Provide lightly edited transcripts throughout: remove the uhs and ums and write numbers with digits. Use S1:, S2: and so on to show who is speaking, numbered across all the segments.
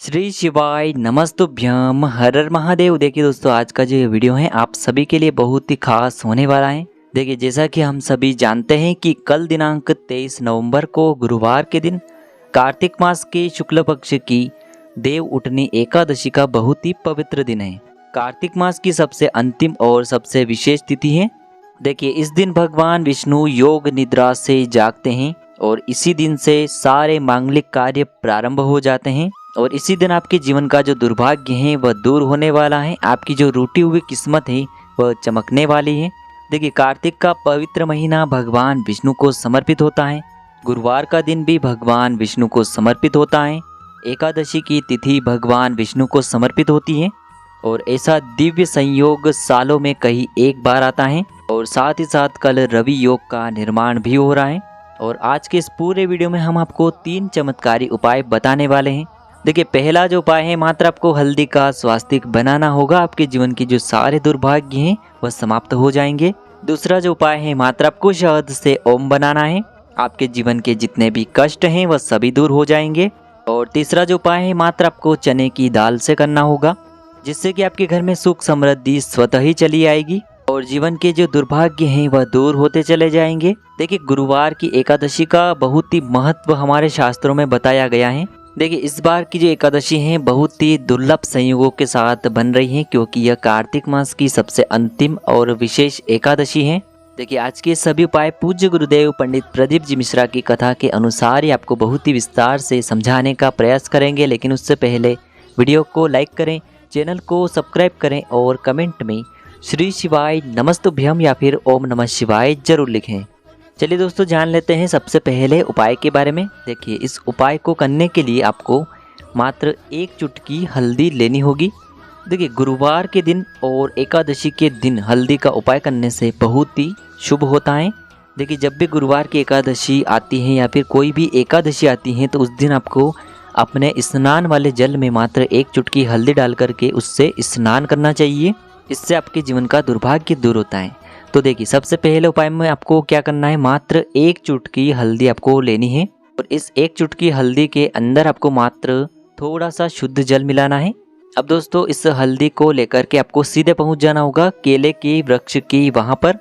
S1: श्री शिवाय नमस्तुभ्यम हर हर महादेव। देखिए दोस्तों, आज का जो ये वीडियो है आप सभी के लिए बहुत ही खास होने वाला है। देखिए, जैसा कि हम सभी जानते हैं कि कल दिनांक 23 नवंबर को गुरुवार के दिन कार्तिक मास के शुक्ल पक्ष की देव उठनी एकादशी का बहुत ही पवित्र दिन है। कार्तिक मास की सबसे अंतिम और सबसे विशेष तिथि है। देखिए, इस दिन भगवान विष्णु योग निद्रा से जागते हैं और इसी दिन से सारे मांगलिक कार्य प्रारंभ हो जाते हैं और इसी दिन आपके जीवन का जो दुर्भाग्य है वह दूर होने वाला है। आपकी जो रूठी हुई किस्मत है वह चमकने वाली है। देखिए, कार्तिक का पवित्र महीना भगवान विष्णु को समर्पित होता है। गुरुवार का दिन भी भगवान विष्णु को समर्पित होता है। एकादशी की तिथि भगवान विष्णु को समर्पित होती है और ऐसा दिव्य संयोग सालों में कहीं एक बार आता है। और साथ ही साथ कल रवि योग का निर्माण भी हो रहा है। और आज के इस पूरे वीडियो में हम आपको 3 चमत्कारी उपाय बताने वाले हैं। देखिए, पहला जो उपाय है, मात्र आपको हल्दी का स्वास्तिक बनाना होगा। आपके जीवन के जो सारे दुर्भाग्य हैं वह समाप्त हो जाएंगे। दूसरा जो उपाय है, मात्र आपको शहद से ओम बनाना है। आपके जीवन के जितने भी कष्ट हैं वह सभी दूर हो जाएंगे। और तीसरा जो उपाय है, मात्र आपको चने की दाल से करना होगा, जिससे कि आपके घर में सुख समृद्धि स्वतः ही चली आएगी और जीवन के जो दुर्भाग्य हैं वह दूर होते चले जाएंगे। देखिए, गुरुवार की एकादशी का बहुत ही महत्व हमारे शास्त्रों में बताया गया है। देखिए, इस बार की जो एकादशी है बहुत ही दुर्लभ संयोगों के साथ बन रही है, क्योंकि यह कार्तिक मास की सबसे अंतिम और विशेष एकादशी है। देखिए, आज के सभी उपाय पूज्य गुरुदेव पंडित प्रदीप जी मिश्रा की कथा के अनुसार ही आपको बहुत ही विस्तार से समझाने का प्रयास करेंगे। लेकिन उससे पहले वीडियो को लाइक करें, चैनल को सब्सक्राइब करें और कमेंट में श्री शिवाय नमस्तुभ्यम या फिर ओम नमः शिवाय जरूर लिखें। चलिए दोस्तों, जान लेते हैं सबसे पहले उपाय के बारे में। देखिए, इस उपाय को करने के लिए आपको मात्र 1 चुटकी हल्दी लेनी होगी। देखिए, गुरुवार के दिन और एकादशी के दिन हल्दी का उपाय करने से बहुत ही शुभ होता है। देखिए, जब भी गुरुवार की एकादशी आती है या फिर कोई भी एकादशी आती है तो उस दिन आपको अपने स्नान वाले जल में मात्र 1 चुटकी हल्दी डाल करके उससे स्नान करना चाहिए। इससे आपके जीवन का दुर्भाग्य दूर होता है। तो देखिए, सबसे पहले उपाय में आपको क्या करना है, मात्र 1 चुटकी हल्दी आपको लेनी है और इस 1 चुटकी हल्दी के अंदर आपको मात्र थोड़ा सा शुद्ध जल मिलाना है। अब दोस्तों, इस हल्दी को लेकर के आपको सीधे पहुंच जाना होगा केले के वृक्ष की वहां पर।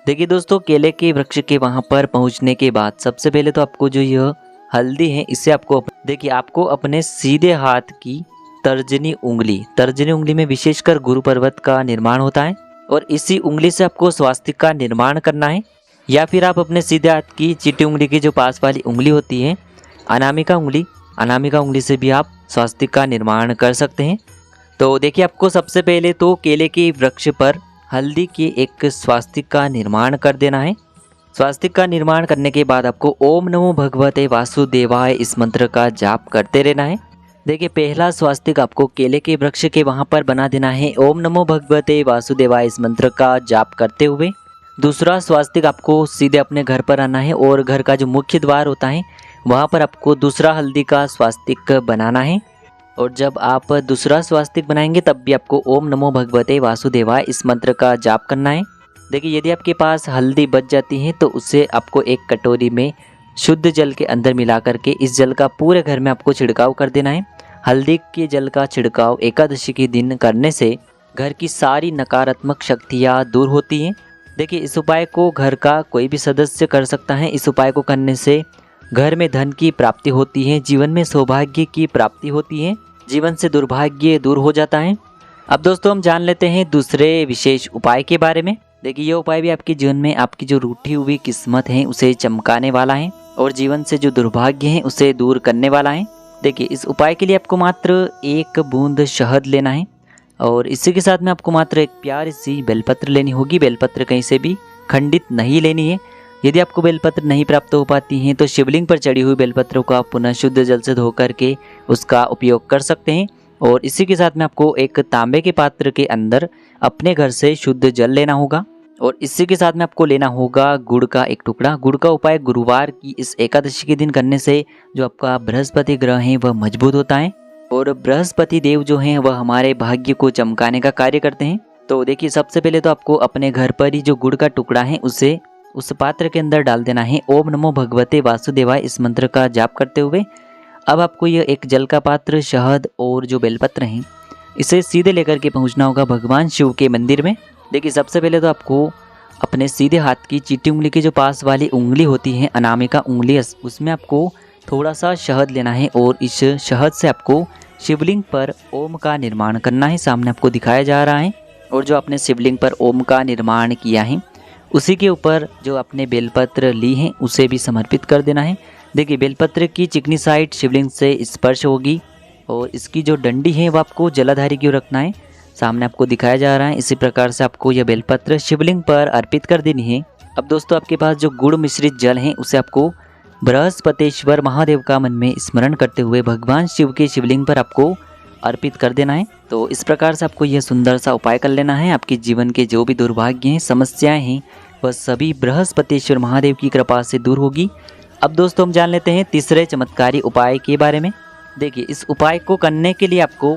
S1: देखिए दोस्तों, केले के वृक्ष के वहां पर पहुंचने के बाद सबसे पहले तो आपको जो यह हल्दी है इसे आपको अपने सीधे हाथ की तर्जनी उंगली में विशेषकर गुरु पर्वत का निर्माण होता है और इसी उंगली से आपको स्वास्तिक का निर्माण करना है। या फिर आप अपने सीधे हाथ की चीटी उंगली की जो पास वाली उंगली होती है, अनामिका उंगली से भी आप स्वास्तिक का निर्माण कर सकते हैं। तो देखिए, आपको सबसे पहले तो केले के वृक्ष पर हल्दी के एक स्वास्तिक का निर्माण कर देना है। स्वास्तिक का निर्माण करने के बाद आपको ओम नमो भगवते वासुदेवाय इस मंत्र का जाप करते रहना है। देखिए, पहला स्वास्तिक आपको केले के वृक्ष के वहां पर बना देना है ओम नमो भगवते वासुदेवाय इस मंत्र का जाप करते हुए। दूसरा स्वास्तिक आपको सीधे अपने घर पर आना है और घर का जो मुख्य द्वार होता है वहां पर आपको दूसरा हल्दी का स्वास्तिक बनाना है। और जब आप दूसरा स्वास्तिक बनाएंगे तब भी आपको ओम नमो भगवते वासुदेवाय इस मंत्र का जाप करना है। देखिए, यदि आपके पास हल्दी बच जाती है तो उसे आपको एक कटोरी में शुद्ध जल के अंदर मिला करके इस जल का पूरे घर में आपको छिड़काव कर देना है। हल्दी के जल का छिड़काव एकादशी के दिन करने से घर की सारी नकारात्मक शक्तियाँ दूर होती हैं। देखिए, इस उपाय को घर का कोई भी सदस्य कर सकता है। इस उपाय को करने से घर में धन की प्राप्ति होती है, जीवन में सौभाग्य की प्राप्ति होती है, जीवन से दुर्भाग्य दूर हो जाता है। अब दोस्तों, हम जान लेते हैं दूसरे विशेष उपाय के बारे में। देखिए, यह उपाय भी आपके जीवन में आपकी जो रूठी हुई किस्मत है उसे चमकाने वाला है और जीवन से जो दुर्भाग्य है उसे दूर करने वाला है। देखिए, इस उपाय के लिए आपको मात्र 1 बूंद शहद लेना है और इसी के साथ में आपको मात्र एक प्यारी सी बेलपत्र लेनी होगी। बेलपत्र कहीं से भी खंडित नहीं लेनी है। यदि आपको बेलपत्र नहीं प्राप्त हो पाती हैं तो शिवलिंग पर चढ़ी हुई बेलपत्रों को आप पुनः शुद्ध जल से धो करके उसका उपयोग कर सकते हैं। और इसी के साथ में आपको एक तांबे के पात्र के अंदर अपने घर से शुद्ध जल लेना होगा और इसी के साथ में आपको लेना होगा गुड़ का एक टुकड़ा। गुड़ का उपाय गुरुवार की इस एकादशी के दिन करने से जो आपका बृहस्पति ग्रह है वह मजबूत होता है और बृहस्पति देव जो हैं वह हमारे भाग्य को चमकाने का कार्य करते हैं। तो देखिए, सबसे पहले तो आपको अपने घर पर ही जो गुड़ का टुकड़ा है उसे उस पात्र के अंदर डाल देना है। ओम नमो भगवते वासुदेवाय इस मंत्र का जाप करते हुए अब आपको यह एक जल का पात्र, शहद और जो बेलपत्र हैं इसे सीधे लेकर के पहुंचना होगा भगवान शिव के मंदिर में। देखिए सबसे पहले तो आपको अपने सीधे हाथ की चीटी उंगली की जो पास वाली उंगली होती है, अनामिका उंगली, उसमें आपको थोड़ा सा शहद लेना है और इस शहद से आपको शिवलिंग पर ओम का निर्माण करना है। सामने आपको दिखाया जा रहा है। और जो आपने शिवलिंग पर ओम का निर्माण किया है उसी के ऊपर जो आपने बेलपत्र ली है उसे भी समर्पित कर देना है। देखिए बेलपत्र की चिकनी साइड शिवलिंग से स्पर्श होगी और इसकी जो डंडी है वो आपको जलाधारी की ओर रखना है। सामने आपको दिखाया जा रहा है। इसी प्रकार से आपको यह बेलपत्र शिवलिंग पर अर्पित कर देनी है। अब दोस्तों आपके पास जो गुड़ मिश्रित जल है उसे आपको बृहस्पतेश्वर महादेव का मन में स्मरण करते हुए भगवान शिव के शिवलिंग पर आपको अर्पित कर देना है। तो इस प्रकार से आपको यह सुंदर सा उपाय कर लेना है। आपके जीवन के जो भी दुर्भाग्य हैं, समस्याएं हैं, वह सभी बृहस्पतेश्वर महादेव की कृपा से दूर होगी। अब दोस्तों हम जान लेते हैं तीसरे चमत्कारी उपाय के बारे में। देखिए इस उपाय को करने के लिए आपको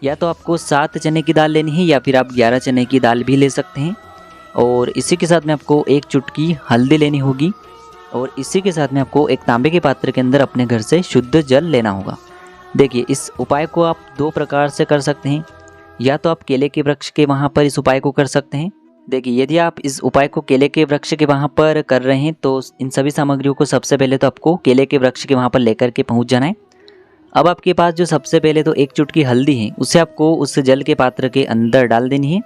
S1: या तो आपको 7 चने की दाल लेनी है या फिर आप 11 चने की दाल भी ले सकते हैं। और इसी के साथ में आपको 1 चुटकी हल्दी लेनी होगी और इसी के साथ में आपको एक तांबे के पात्र के अंदर अपने घर से शुद्ध जल लेना होगा। देखिए इस उपाय को आप 2 प्रकार से कर सकते हैं। या तो आप केले के वृक्ष के वहाँ पर इस उपाय को कर सकते हैं। देखिए यदि आप इस उपाय को केले के वृक्ष के वहाँ पर कर रहे हैं तो इन सभी सामग्रियों को सबसे पहले तो आपको केले के वृक्ष के वहाँ पर लेकर के पहुँच जाना है। अब आपके पास जो सबसे पहले तो 1 चुटकी हल्दी है उसे आपको उस जल के पात्र के अंदर डाल देनी है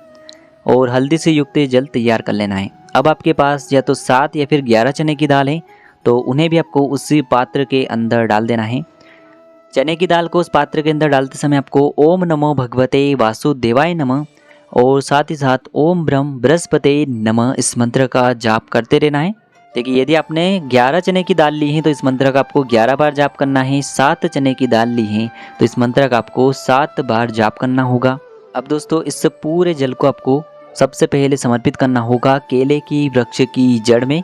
S1: और हल्दी से युक्त जल तैयार कर लेना है। अब आपके पास या तो 7 या फिर 11 चने की दाल है तो उन्हें भी आपको उसी पात्र के अंदर डाल देना है। चने की दाल को उस पात्र के अंदर डालते समय आपको ओम नमो भगवते वासुदेवाय नमः और साथ ही साथ ओम ब्रह्म बृहस्पते नमः इस मंत्र का जाप करते रहना है। देखिए यदि आपने 11 चने की दाल ली है तो इस मंत्र का आपको 11 बार जाप करना है। 7 चने की दाल ली है तो इस मंत्र का आपको 7 बार जाप करना होगा। अब दोस्तों इस पूरे जल को आपको सबसे पहले समर्पित करना होगा केले की वृक्ष की जड़ में।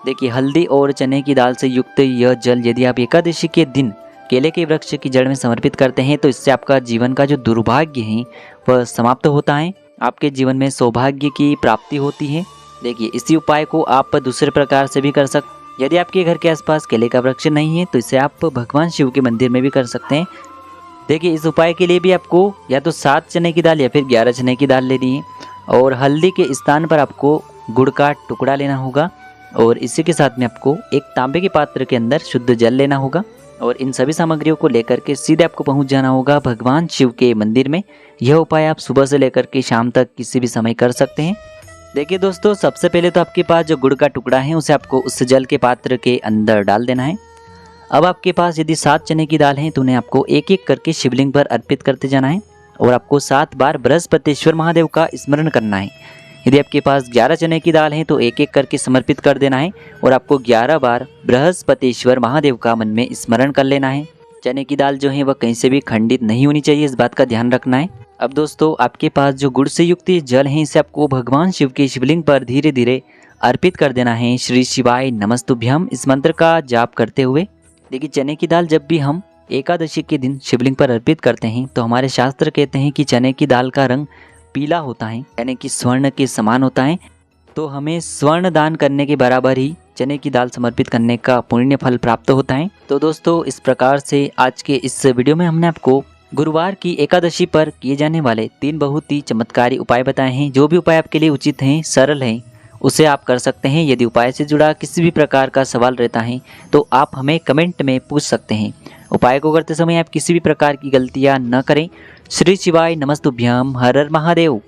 S1: देखिए हल्दी और चने की दाल से युक्त यह जल यदि आप एकादशी के दिन केले के वृक्ष की जड़ में समर्पित करते हैं तो इससे आपका जीवन का जो दुर्भाग्य है वह समाप्त होता है। आपके जीवन में सौभाग्य की प्राप्ति होती है। देखिए इसी उपाय को आप दूसरे प्रकार से भी कर सकते। यदि आपके घर के आसपास केले का वृक्ष नहीं है तो इसे आप भगवान शिव के मंदिर में भी कर सकते हैं। देखिए इस उपाय के लिए भी आपको या तो 7 चने की दाल या फिर 11 चने की दाल लेनी है और हल्दी के स्थान पर आपको गुड़ का टुकड़ा लेना होगा और इसी के साथ में आपको एक तांबे के पात्र के अंदर शुद्ध जल लेना होगा और इन सभी सामग्रियों को लेकर के सीधे आपको पहुंच जाना होगा भगवान शिव के मंदिर में। यह उपाय आप सुबह से लेकर के शाम तक किसी भी समय कर सकते हैं। देखिए दोस्तों सबसे पहले तो आपके पास जो गुड़ का टुकड़ा है उसे आपको उस जल के पात्र के अंदर डाल देना है। अब आपके पास यदि 7 चने की दाल है तो उन्हें आपको एक एक करके शिवलिंग पर अर्पित करते जाना है और आपको 7 बार बृहस्पतेश्वर महादेव का स्मरण करना है। यदि आपके पास 11 चने की दाल है तो एक एक करके समर्पित कर देना है और आपको 11 बार बृहस्पतेश्वर महादेव का मन में स्मरण कर लेना है। चने की दाल जो है वह कहीं से भी खंडित नहीं होनी चाहिए, इस बात का ध्यान रखना है। अब दोस्तों आपके पास जो गुड़ से युक्त जल है इसे आपको भगवान शिव के शिवलिंग पर धीरे धीरे अर्पित कर देना है। श्री शिवाय नमस्तुभ्यम इस मंत्र का जाप करते हुए। देखिए चने की दाल जब भी हम एकादशी के दिन शिवलिंग पर अर्पित करते हैं तो हमारे शास्त्र कहते हैं कि चने की दाल का रंग पीला होता है, यानी कि स्वर्ण के समान होता है। तो हमें स्वर्ण दान करने के बराबर ही चने की दाल समर्पित करने का पुण्य फल प्राप्त होता है। तो दोस्तों इस प्रकार से आज के इस वीडियो में हमने आपको गुरुवार की एकादशी पर किए जाने वाले 3 बहुत ही चमत्कारी उपाय बताए हैं। जो भी उपाय आपके लिए उचित हैं, सरल हैं, उसे आप कर सकते हैं। यदि उपाय से जुड़ा किसी भी प्रकार का सवाल रहता है तो आप हमें कमेंट में पूछ सकते हैं। उपाय को करते समय आप किसी भी प्रकार की गलतियां न करें। श्री शिवाय नमस्तुभ्यम। हर हर महादेव।